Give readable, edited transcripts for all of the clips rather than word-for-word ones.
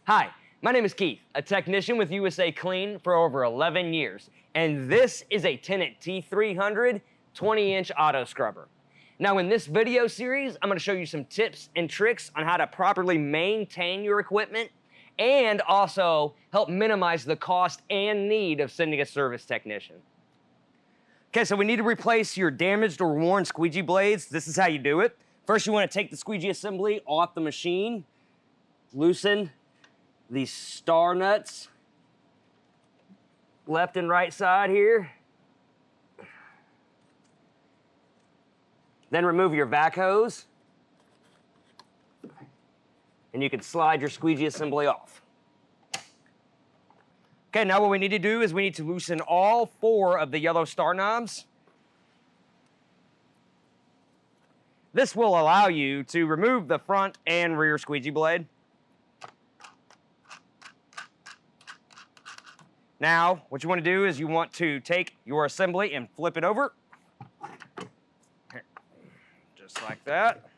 Hi, my name is Keith, a technician with USACLEAN for over 11 years, and this is a Tennant T300 20-inch auto scrubber. Now in this video series, I'm going to show you some tips and tricks on how to properly maintain your equipment and also help minimize the cost and need of sending a service technician. Okay, so we need to replace your damaged or worn squeegee blades. This is how you do it. First, you want to take the squeegee assembly off the machine, loosen these star nuts, left and right side here. Then remove your vac hose, and you can slide your squeegee assembly off. Okay, now what we need to do is we need to loosen all 4 of the yellow star knobs. This will allow you to remove the front and rear squeegee blade. Now, what you want to do is you want to take your assembly and flip it over. Just like that.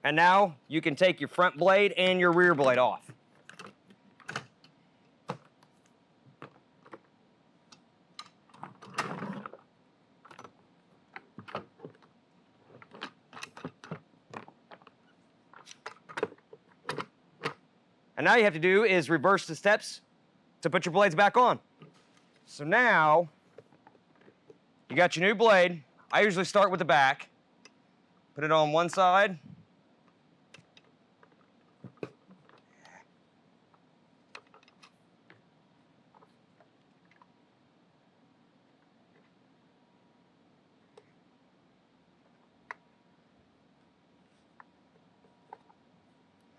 And now you can take your front blade and your rear blade off. And now you have to do is reverse the steps to put your blades back on. So now, you got your new blade. I usually start with the back. Put it on one side.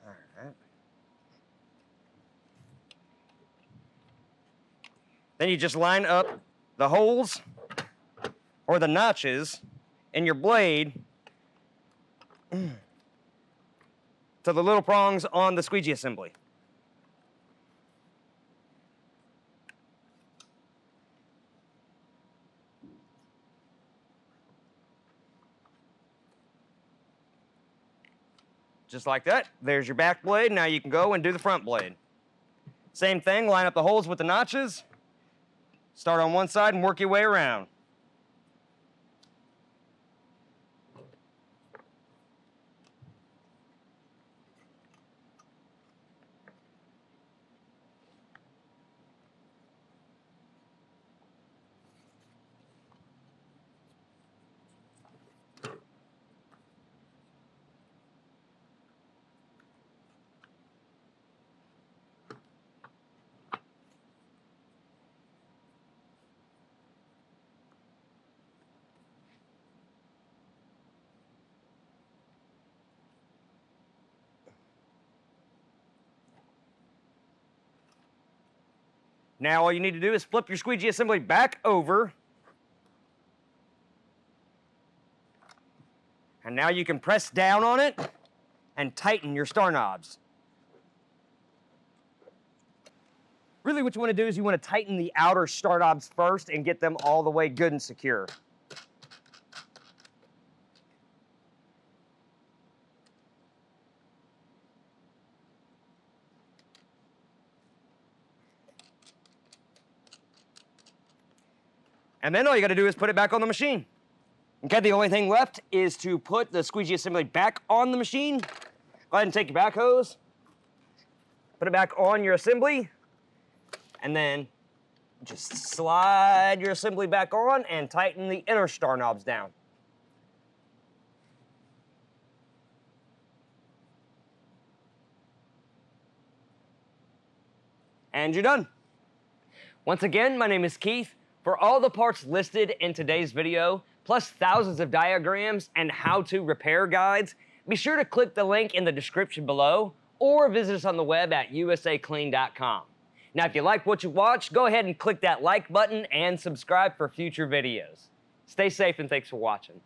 All right. Then you just line up the holes or the notches in your blade to the little prongs on the squeegee assembly. Just like that. There's your back blade. Now you can go and do the front blade. Same thing, line up the holes with the notches. Start on one side and work your way around. Now all you need to do is flip your squeegee assembly back over. And now you can press down on it and tighten your star knobs. Really what you want to do is you want to tighten the outer star knobs first and get them all the way good and secure. And then all you got to do is put it back on the machine. Okay, the only thing left is to put the squeegee assembly back on the machine. Go ahead and take your back hose, put it back on your assembly, and then just slide your assembly back on and tighten the inner star knobs down. And you're done. Once again, my name is Keith. For all the parts listed in today's video, plus thousands of diagrams and how-to repair guides, be sure to click the link in the description below or visit us on the web at USACLEAN.com. Now, if you like what you watched, go ahead and click that like button and subscribe for future videos. Stay safe and thanks for watching.